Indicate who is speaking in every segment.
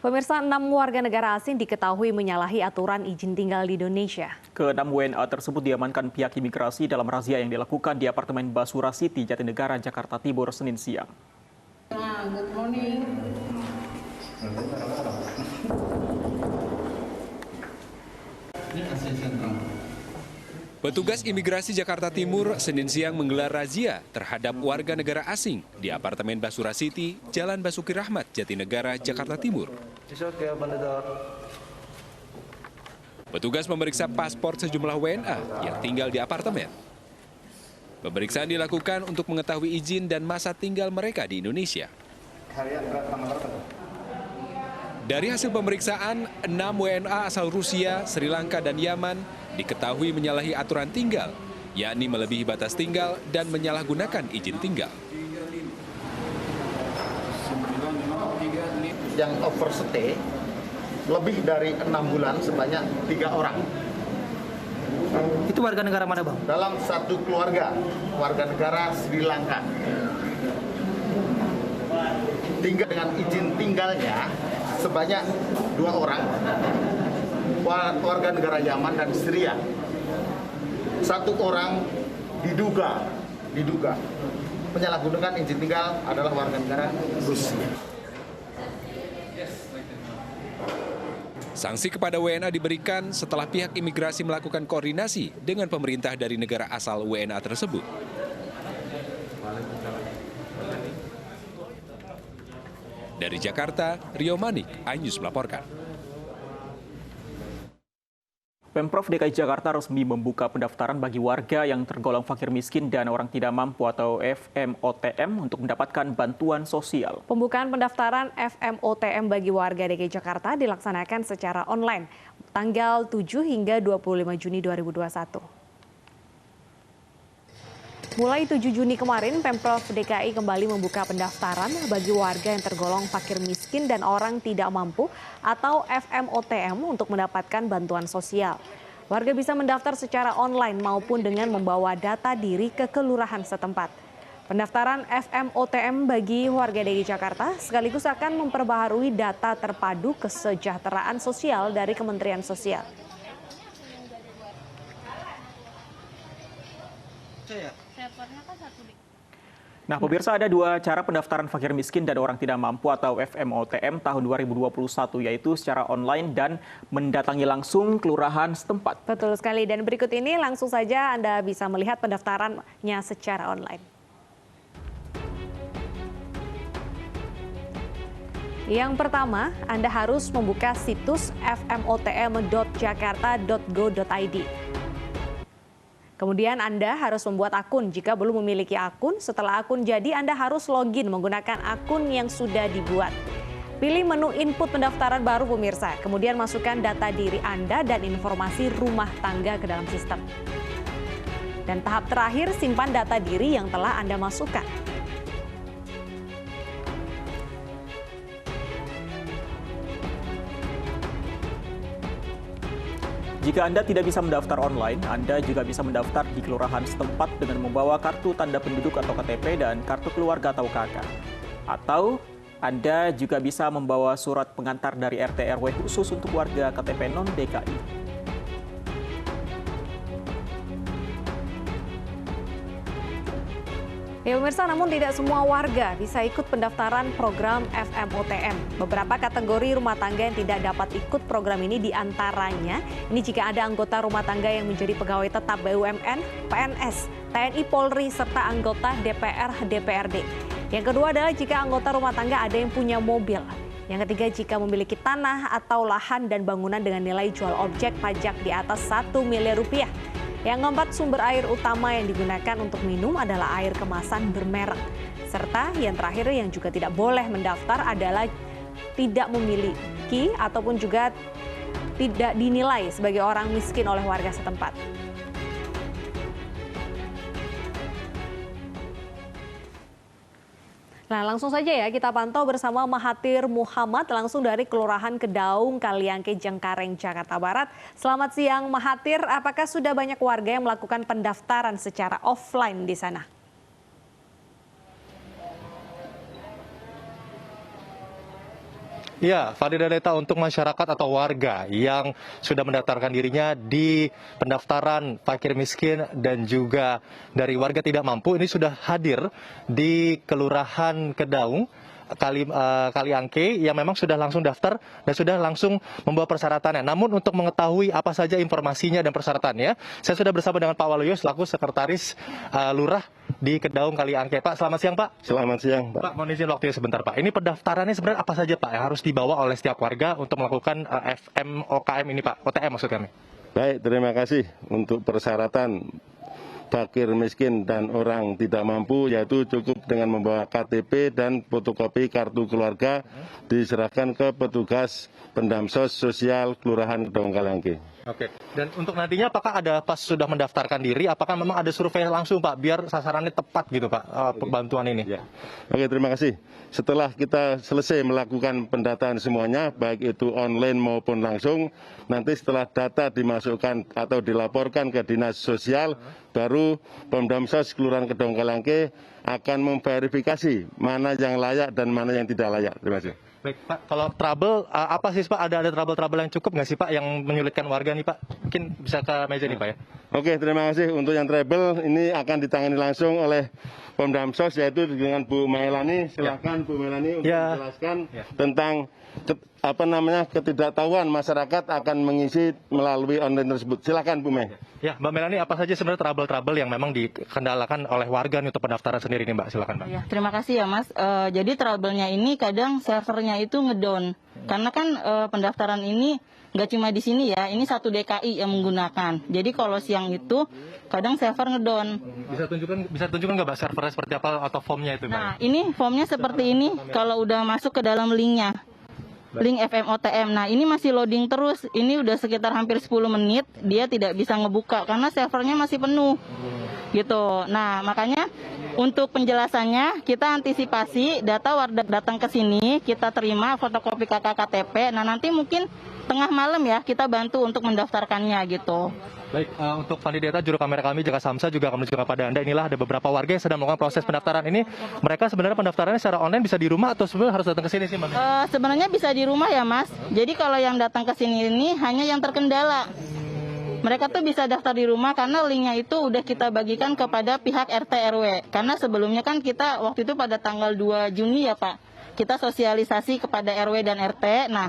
Speaker 1: Pemirsa, 6 warga negara asing diketahui menyalahi aturan izin tinggal di Indonesia.
Speaker 2: Ke-6 WNA tersebut diamankan pihak imigrasi dalam razia yang dilakukan di apartemen Basura City, Jatinegara, Jakarta Timur, Senin siang.
Speaker 3: Good morning.
Speaker 4: Petugas imigrasi Jakarta Timur Senin siang menggelar razia terhadap warga negara asing di apartemen Basura City, Jalan Basuki Rahmat, Jatinegara, Jakarta Timur. Petugas memeriksa paspor sejumlah WNA yang tinggal di apartemen. Pemeriksaan dilakukan untuk mengetahui izin dan masa tinggal mereka di Indonesia. Dari hasil pemeriksaan, 6 WNA asal Rusia, Sri Lanka, dan Yaman diketahui menyalahi aturan tinggal, yakni melebihi batas tinggal dan menyalahgunakan izin tinggal.
Speaker 5: Yang overstay lebih dari 6 bulan sebanyak 3 orang.
Speaker 6: Itu warga negara mana, Bang?
Speaker 5: Dalam satu keluarga, warga negara Sri Lanka. Tinggal dengan izin tinggalnya sebanyak 2 orang, warga negara Yaman dan Syria. 1 orang diduga penyalahgunaan izin tinggal adalah warga negara Rusia.
Speaker 4: Sanksi kepada WNA diberikan setelah pihak imigrasi melakukan koordinasi dengan pemerintah dari negara asal WNA tersebut. Dari Jakarta, Rio Manik, iNews melaporkan.
Speaker 2: Pemprov DKI Jakarta resmi membuka pendaftaran bagi warga yang tergolong fakir miskin dan orang tidak mampu atau FMOTM untuk mendapatkan bantuan sosial.
Speaker 1: Pembukaan pendaftaran FMOTM bagi warga DKI Jakarta dilaksanakan secara online tanggal 7 hingga 25 Juni 2021. Mulai 7 Juni kemarin, Pemprov DKI kembali membuka pendaftaran bagi warga yang tergolong fakir miskin dan orang tidak mampu atau FMOTM untuk mendapatkan bantuan sosial. Warga bisa mendaftar secara online maupun dengan membawa data diri ke kelurahan setempat. Pendaftaran FMOTM bagi warga DKI Jakarta sekaligus akan memperbaharui data terpadu kesejahteraan sosial dari Kementerian Sosial.
Speaker 2: Nah, pemirsa, ada 2 cara pendaftaran fakir miskin dan orang tidak mampu atau FMOTM tahun 2021, yaitu secara online dan mendatangi langsung kelurahan setempat.
Speaker 1: Betul sekali, dan berikut ini langsung saja Anda bisa melihat pendaftarannya secara online. Yang pertama, Anda harus membuka situs fmotm.jakarta.go.id. Kemudian Anda harus membuat akun jika belum memiliki akun. Setelah akun jadi, Anda harus login menggunakan akun yang sudah dibuat. Pilih menu input pendaftaran baru, pemirsa. Kemudian masukkan data diri Anda dan informasi rumah tangga ke dalam sistem. Dan tahap terakhir, simpan data diri yang telah Anda masukkan.
Speaker 2: Jika Anda tidak bisa mendaftar online, Anda juga bisa mendaftar di kelurahan setempat dengan membawa kartu tanda penduduk atau KTP dan kartu keluarga atau KK. Atau Anda juga bisa membawa surat pengantar dari RT RW khusus untuk warga KTP non-DKI.
Speaker 1: Ya pemirsa, namun tidak semua warga bisa ikut pendaftaran program FMOTM. Beberapa kategori rumah tangga yang tidak dapat ikut program ini diantaranya, ini jika ada anggota rumah tangga yang menjadi pegawai tetap BUMN, PNS, TNI Polri, serta anggota DPR DPRD. Yang kedua adalah jika anggota rumah tangga ada yang punya mobil. Yang ketiga, jika memiliki tanah atau lahan dan bangunan dengan nilai jual objek pajak di atas 1 miliar rupiah. Yang keempat, sumber air utama yang digunakan untuk minum adalah air kemasan bermerek. Serta yang terakhir yang juga tidak boleh mendaftar adalah tidak memiliki ataupun juga tidak dinilai sebagai orang miskin oleh warga setempat. Nah, langsung saja ya kita pantau bersama Mahathir Muhammad langsung dari Kelurahan Kedaung, Kaliangke, Cengkareng, Jakarta Barat. Selamat siang Mahathir, apakah sudah banyak warga yang melakukan pendaftaran secara offline di sana?
Speaker 7: Ya, valid data untuk masyarakat atau warga yang sudah mendaftarkan dirinya di pendaftaran fakir miskin dan juga dari warga tidak mampu ini sudah hadir di Kelurahan Kedaung Kaliangke yang memang sudah langsung daftar dan sudah langsung membawa persyaratannya. Namun untuk mengetahui apa saja informasinya dan persyaratannya, saya sudah bersama dengan Pak Waluyo selaku Sekretaris Lurah di Kedaung Kaliangke. Pak, selamat siang Pak.
Speaker 8: Selamat siang Pak.
Speaker 7: Pak, mohon izin waktunya sebentar Pak. Ini pendaftarannya sebenarnya apa saja Pak yang harus dibawa oleh setiap warga untuk melakukan FMOKM ini Pak, OTM maksud kami.
Speaker 8: Baik, terima kasih untuk persyaratan fakir miskin dan orang tidak mampu, yaitu cukup dengan membawa KTP dan fotokopi kartu keluarga diserahkan ke petugas Pendamsos Sosial Kelurahan Kedaung Kaliangke.
Speaker 7: Oke. Dan untuk nantinya apakah ada pas sudah mendaftarkan diri, apakah memang ada survei langsung Pak, biar sasarannya tepat gitu Pak, bantuan ini?
Speaker 8: Ya. Oke, terima kasih. Setelah kita selesai melakukan pendataan semuanya, baik itu online maupun langsung, nanti setelah data dimasukkan atau dilaporkan ke Dinas Sosial, baru Pemdamsos Kelurahan Kedaung Kaliangke akan memverifikasi mana yang layak dan mana yang tidak layak. Terima kasih.
Speaker 7: Baik Pak, kalau trouble, apa sih Pak? Ada trouble yang cukup nggak sih Pak yang menyulitkan warga nih Pak? Mungkin bisa ke meja nih Pak ya.
Speaker 8: Oke, terima kasih. Untuk yang trouble ini akan ditangani langsung oleh Pemdamsos, yaitu dengan Bu Mailani. Silakan Bu Mailani untuk menjelaskan tentang ketidaktahuan masyarakat akan mengisi melalui online tersebut. Silakan Bu Mei.
Speaker 7: Ya, Mbak Melani, apa saja sebenarnya trouble yang memang dikendalakan oleh warga untuk pendaftaran sendiri nih Mbak? Silakan Mbak.
Speaker 3: Ya, terima kasih ya Mas. Jadi trouble-nya ini kadang servernya itu ngedown. Karena kan pendaftaran ini nggak cuma di sini ya, ini satu DKI yang menggunakan. Jadi kalau siang itu kadang server ngedown.
Speaker 7: Bisa tunjukkan nggak Mbak servernya seperti apa atau formnya itu Mbak?
Speaker 3: Nah, ini formnya seperti ini. Kalau udah masuk ke dalam linknya. Link FMOTM. Nah, ini masih loading terus. Ini udah sekitar hampir 10 menit. Dia tidak bisa ngebuka karena servernya masih penuh. Gitu. Nah, makanya untuk penjelasannya kita antisipasi data warga datang ke sini, kita terima fotokopi KTP. Nah, nanti mungkin tengah malam ya kita bantu untuk mendaftarkannya gitu.
Speaker 7: Baik, untuk Validata, juru kamera kami Jaka Samsa juga akan menunjukkan kepada Anda. Inilah ada beberapa warga yang sedang melakukan proses pendaftaran ini. Mereka sebenarnya pendaftarannya secara online bisa di rumah atau sebenarnya harus datang ke sini sih Mbak?
Speaker 3: Sebenarnya bisa di rumah ya Mas. Jadi kalau yang datang ke sini ini hanya yang terkendala. Mereka tuh bisa daftar di rumah karena linknya itu udah kita bagikan kepada pihak RT RW. Karena sebelumnya kan kita waktu itu pada tanggal 2 Juni ya Pak, kita sosialisasi kepada RW dan RT. Nah,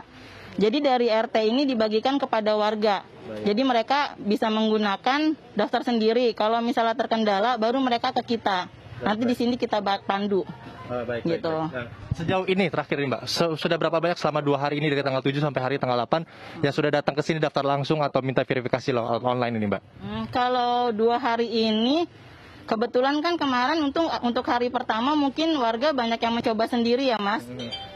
Speaker 3: jadi dari RT ini dibagikan kepada warga. Jadi mereka bisa menggunakan daftar sendiri. Kalau misalnya terkendala, baru mereka ke kita. Nanti di sini kita pandu. Gitu.
Speaker 7: Nah, sejauh ini terakhir nih Mbak, sudah berapa banyak selama 2 hari ini dari tanggal 7 sampai hari tanggal 8 yang sudah datang ke sini daftar langsung atau minta verifikasi online ini Mbak?
Speaker 3: Kalau 2 hari ini, kebetulan kan kemarin untuk hari pertama mungkin warga banyak yang mencoba sendiri ya Mas.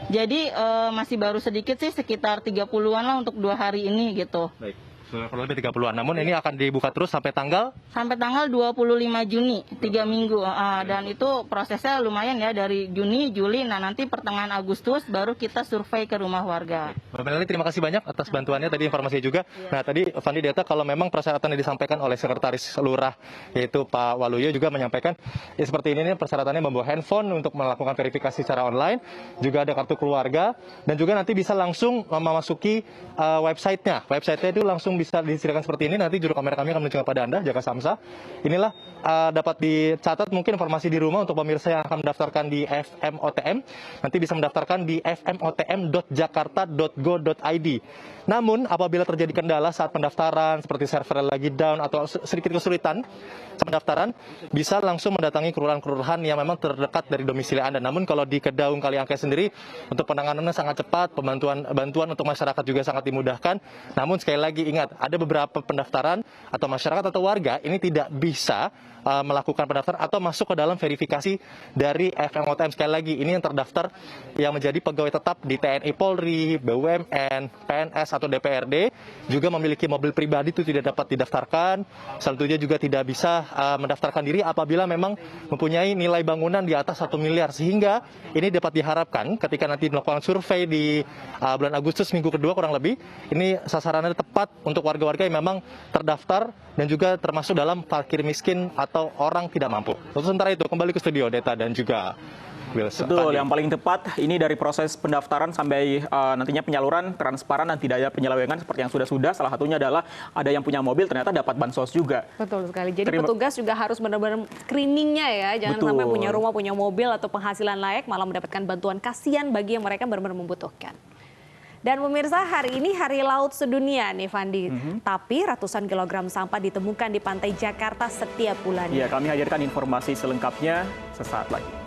Speaker 3: Jadi masih baru sedikit sih, sekitar 30-an lah untuk 2 hari ini gitu.
Speaker 7: Baik. Kurang lebih 30-an. Namun ini akan dibuka terus sampai tanggal?
Speaker 3: Sampai tanggal 25 Juni, 3 minggu. Dan itu prosesnya lumayan ya, dari Juni, Juli, nah nanti pertengahan Agustus baru kita survei ke rumah warga.
Speaker 7: Mbak Melani, terima kasih banyak atas bantuannya, tadi informasinya juga. Nah tadi Fandi Data, kalau memang persyaratan yang disampaikan oleh Sekretaris Lurah, yaitu Pak Waluyo juga menyampaikan, ya seperti ini nih persyaratannya membawa handphone untuk melakukan verifikasi secara online, juga ada kartu keluarga, dan juga nanti bisa langsung memasuki websitenya. Websitenya itu langsung bisa disediakan seperti ini. Nanti juru kamera kami akan menunjukkan pada Anda, Jaka Samsa. Inilah dapat dicatat mungkin informasi di rumah untuk pemirsa yang akan mendaftarkan di FMOTM. Nanti bisa mendaftarkan di fmotm.jakarta.go.id. Namun apabila terjadi kendala saat pendaftaran seperti server lagi down atau sedikit kesulitan pendaftaran, bisa langsung mendatangi kelurahan-kelurahan yang memang terdekat dari domisili Anda. Namun kalau di Kedaung Kaliangke sendiri untuk penanganannya sangat cepat, bantuan untuk masyarakat juga sangat dimudahkan. Namun sekali lagi ingat, ada beberapa pendaftaran atau masyarakat atau warga ini tidak bisa melakukan pendaftaran atau masuk ke dalam verifikasi dari FMOTM. Sekali lagi, ini yang terdaftar yang menjadi pegawai tetap di TNI Polri, BUMN, PNS atau DPRD, juga memiliki mobil pribadi itu tidak dapat didaftarkan. Selanjutnya juga tidak bisa mendaftarkan diri apabila memang mempunyai nilai bangunan di atas 1 miliar. Sehingga ini dapat diharapkan ketika nanti melakukan survei di bulan Agustus minggu kedua kurang lebih, ini sasarannya tepat untuk warga-warga yang memang terdaftar dan juga termasuk dalam fakir miskin atau orang tidak mampu. Untuk sementara itu kembali ke studio Deta dan juga
Speaker 2: Betul, yang paling tepat ini dari proses pendaftaran sampai nantinya penyaluran transparan dan tidak ada penyelewengan seperti yang sudah. Salah satunya adalah ada yang punya mobil ternyata dapat bansos juga.
Speaker 1: Betul sekali. Jadi petugas juga harus benar-benar screeningnya ya. Jangan sampai punya rumah, punya mobil atau penghasilan layak malah mendapatkan bantuan. Kasihan bagi yang mereka benar-benar membutuhkan. Dan pemirsa, hari ini Hari Laut Sedunia nih Fandi. Tapi ratusan kilogram sampah ditemukan di pantai Jakarta setiap bulannya.
Speaker 2: Ya, kami hadirkan informasi selengkapnya sesaat lagi.